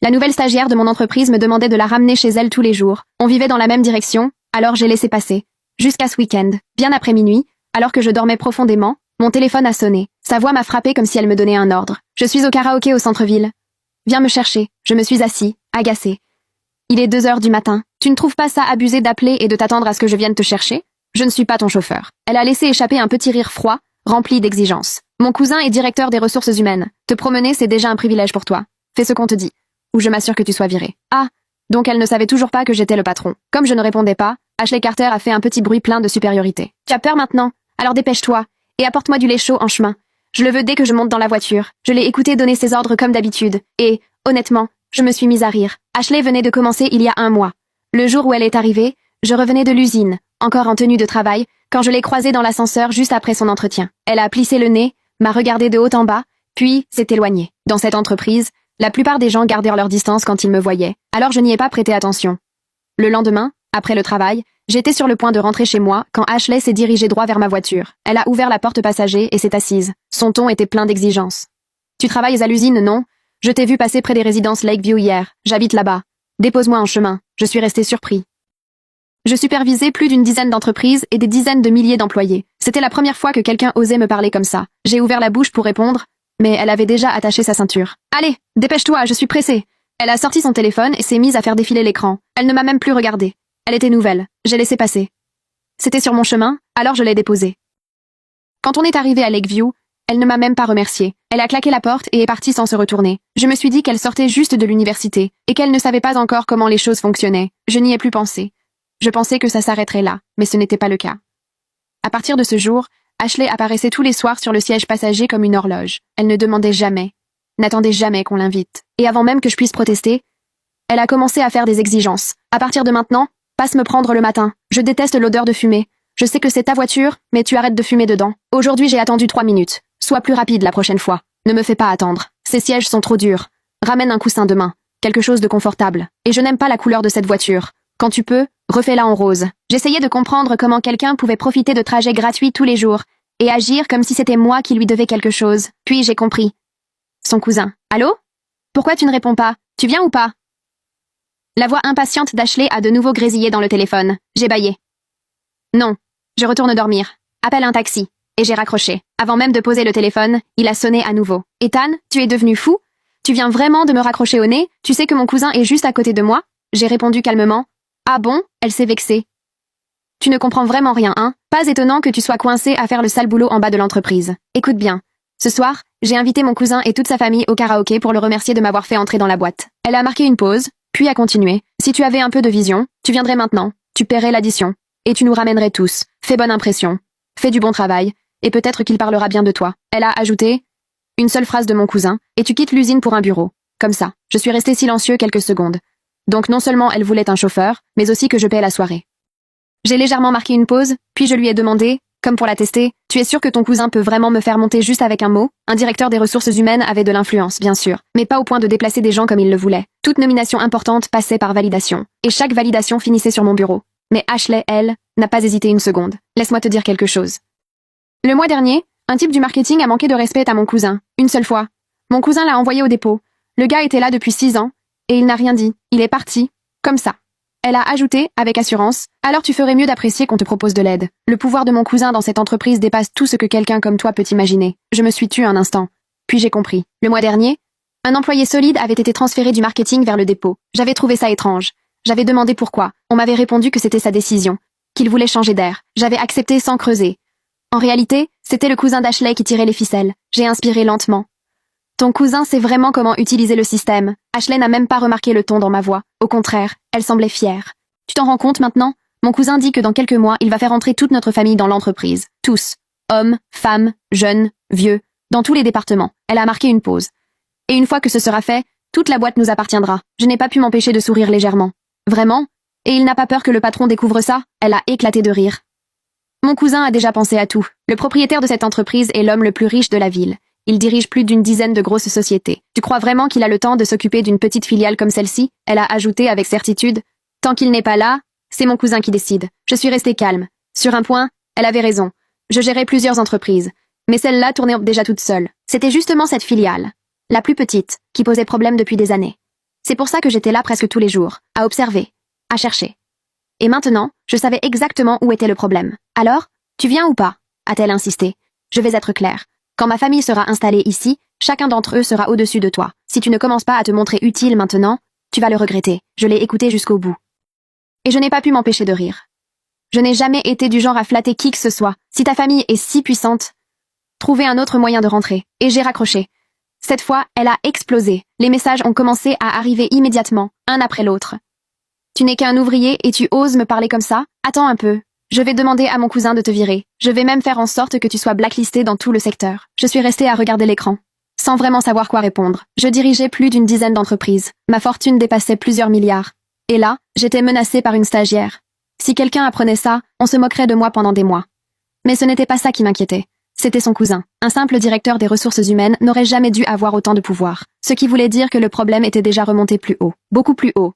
La nouvelle stagiaire de mon entreprise me demandait de la ramener chez elle tous les jours. On vivait dans la même direction, alors j'ai laissé passer. Jusqu'à ce week-end, bien après minuit, alors que je dormais profondément, mon téléphone a sonné. Sa voix m'a frappé comme si elle me donnait un ordre. Je suis au karaoké au centre-ville. Viens me chercher. Je me suis assis, agacé. Il est 2 heures du matin. Tu ne trouves pas ça abusé d'appeler et de t'attendre à ce que je vienne te chercher? Je ne suis pas ton chauffeur. Elle a laissé échapper un petit rire froid, rempli d'exigences. Mon cousin est directeur des ressources humaines. Te promener, c'est déjà un privilège pour toi. Fais ce qu'on te dit. Ou je m'assure que tu sois viré. Ah, donc elle ne savait toujours pas que j'étais le patron. Comme je ne répondais pas, Ashley Carter a fait un petit bruit plein de supériorité. Tu as peur maintenant? Alors dépêche-toi, et apporte-moi du lait chaud en chemin. Je le veux dès que je monte dans la voiture. Je l'ai écouté donner ses ordres comme d'habitude, et, honnêtement, je me suis mise à rire. Ashley venait de commencer il y a 1 mois. Le jour où elle est arrivée, je revenais de l'usine, encore en tenue de travail, quand je l'ai croisée dans l'ascenseur juste après son entretien. Elle a plissé le nez, m'a regardé de haut en bas, puis s'est éloignée. Dans cette entreprise, la plupart des gens gardèrent leur distance quand ils me voyaient, alors je n'y ai pas prêté attention. Le lendemain, après le travail, j'étais sur le point de rentrer chez moi quand Ashley s'est dirigée droit vers ma voiture. Elle a ouvert la porte passager et s'est assise. Son ton était plein d'exigences. Tu travailles à l'usine, non? Je t'ai vu passer près des résidences Lakeview hier. J'habite là-bas. Dépose-moi en chemin. Je suis resté surpris. Je supervisais plus d'une dizaine d'entreprises et des dizaines de milliers d'employés. C'était la première fois que quelqu'un osait me parler comme ça. J'ai ouvert la bouche pour répondre, mais elle avait déjà attaché sa ceinture. Allez, dépêche-toi, je suis pressée. Elle a sorti son téléphone et s'est mise à faire défiler l'écran. Elle ne m'a même plus regardée. Elle était nouvelle. J'ai laissé passer. C'était sur mon chemin, alors je l'ai déposée. Quand on est arrivé à Lakeview, elle ne m'a même pas remerciée. Elle a claqué la porte et est partie sans se retourner. Je me suis dit qu'elle sortait juste de l'université et qu'elle ne savait pas encore comment les choses fonctionnaient. Je n'y ai plus pensé. Je pensais que ça s'arrêterait là, mais ce n'était pas le cas. À partir de ce jour, Ashley apparaissait tous les soirs sur le siège passager comme une horloge. Elle ne demandait jamais, n'attendait jamais qu'on l'invite. Et avant même que je puisse protester, elle a commencé à faire des exigences. À partir de maintenant, passe me prendre le matin. Je déteste l'odeur de fumée. Je sais que c'est ta voiture, mais tu arrêtes de fumer dedans. Aujourd'hui, j'ai attendu 3 minutes. Sois plus rapide la prochaine fois. Ne me fais pas attendre. Ces sièges sont trop durs. Ramène un coussin demain. Quelque chose de confortable. Et je n'aime pas la couleur de cette voiture. Quand tu peux, refais-la en rose. J'essayais de comprendre comment quelqu'un pouvait profiter de trajets gratuits tous les jours et agir comme si c'était moi qui lui devais quelque chose. Puis j'ai compris. Son cousin. Allô? Pourquoi tu ne réponds pas? Tu viens ou pas? La voix impatiente d'Ashley a de nouveau grésillé dans le téléphone. J'ai bâillé. Non. Je retourne dormir. Appelle un taxi. Et j'ai raccroché. Avant même de poser le téléphone, il a sonné à nouveau. Ethan, tu es devenu fou? Tu viens vraiment de me raccrocher au nez? Tu sais que mon cousin est juste à côté de moi? J'ai répondu calmement. Ah bon? Elle s'est vexée. Tu ne comprends vraiment rien, hein? Pas étonnant que tu sois coincé à faire le sale boulot en bas de l'entreprise. Écoute bien. Ce soir, j'ai invité mon cousin et toute sa famille au karaoké pour le remercier de m'avoir fait entrer dans la boîte. Elle a marqué une pause, puis a continué. Si tu avais un peu de vision, tu viendrais maintenant. Tu paierais l'addition. Et tu nous ramènerais tous. Fais bonne impression. Fais du bon travail. Et peut-être qu'il parlera bien de toi. Elle a ajouté une seule phrase de mon cousin, et tu quittes l'usine pour un bureau. Comme ça. Je suis resté silencieux quelques secondes. Donc non seulement elle voulait un chauffeur, mais aussi que je paie la soirée. J'ai légèrement marqué une pause, puis je lui ai demandé, comme pour la tester, tu es sûr que ton cousin peut vraiment me faire monter juste avec un mot? Un directeur des ressources humaines avait de l'influence, bien sûr, mais pas au point de déplacer des gens comme il le voulait. Toute nomination importante passait par validation, et chaque validation finissait sur mon bureau. Mais Ashley, elle, n'a pas hésité une seconde. Laisse-moi te dire quelque chose. Le mois dernier, un type du marketing a manqué de respect à mon cousin, une seule fois. Mon cousin l'a envoyé au dépôt. Le gars était là depuis 6 ans, et il n'a rien dit. Il est parti, comme ça. Elle a ajouté, avec assurance, alors tu ferais mieux d'apprécier qu'on te propose de l'aide. Le pouvoir de mon cousin dans cette entreprise dépasse tout ce que quelqu'un comme toi peut imaginer. Je me suis tue un instant. Puis j'ai compris. Le mois dernier, un employé solide avait été transféré du marketing vers le dépôt. J'avais trouvé ça étrange. J'avais demandé pourquoi. On m'avait répondu que c'était sa décision. Qu'il voulait changer d'air. J'avais accepté sans creuser. En réalité, c'était le cousin d'Ashley qui tirait les ficelles. J'ai inspiré lentement. Ton cousin sait vraiment comment utiliser le système. Ashley n'a même pas remarqué le ton dans ma voix. Au contraire, elle semblait fière. Tu t'en rends compte maintenant? Mon cousin dit que dans quelques mois, il va faire entrer toute notre famille dans l'entreprise. Tous. Hommes, femmes, jeunes, vieux. Dans tous les départements. Elle a marqué une pause. Et une fois que ce sera fait, toute la boîte nous appartiendra. Je n'ai pas pu m'empêcher de sourire légèrement. Vraiment? Et il n'a pas peur que le patron découvre ça? Elle a éclaté de rire. Mon cousin a déjà pensé à tout. Le propriétaire de cette entreprise est l'homme le plus riche de la ville. Il dirige plus d'une dizaine de grosses sociétés. Tu crois vraiment qu'il a le temps de s'occuper d'une petite filiale comme celle-ci? Elle a ajouté avec certitude. Tant qu'il n'est pas là, c'est mon cousin qui décide. Je suis restée calme. Sur un point, elle avait raison. Je gérais plusieurs entreprises. Mais celle-là tournait déjà toute seule. C'était justement cette filiale, la plus petite, qui posait problème depuis des années. C'est pour ça que j'étais là presque tous les jours, à observer, à chercher. Et maintenant, je savais exactement où était le problème. Alors, tu viens ou pas? A-t-elle insisté. Je vais être claire. Quand ma famille sera installée ici, chacun d'entre eux sera au-dessus de toi. Si tu ne commences pas à te montrer utile maintenant, tu vas le regretter. Je l'ai écouté jusqu'au bout. Et je n'ai pas pu m'empêcher de rire. Je n'ai jamais été du genre à flatter qui que ce soit. Si ta famille est si puissante, trouvez un autre moyen de rentrer. Et j'ai raccroché. Cette fois, elle a explosé. Les messages ont commencé à arriver immédiatement, un après l'autre. Tu n'es qu'un ouvrier et tu oses me parler comme ça? Attends un peu. Je vais demander à mon cousin de te virer. Je vais même faire en sorte que tu sois blacklisté dans tout le secteur. Je suis restée à regarder l'écran, sans vraiment savoir quoi répondre. Je dirigeais plus d'une dizaine d'entreprises. Ma fortune dépassait plusieurs milliards. Et là, j'étais menacée par une stagiaire. Si quelqu'un apprenait ça, on se moquerait de moi pendant des mois. Mais ce n'était pas ça qui m'inquiétait. C'était son cousin. Un simple directeur des ressources humaines n'aurait jamais dû avoir autant de pouvoir. Ce qui voulait dire que le problème était déjà remonté plus haut. Beaucoup plus haut.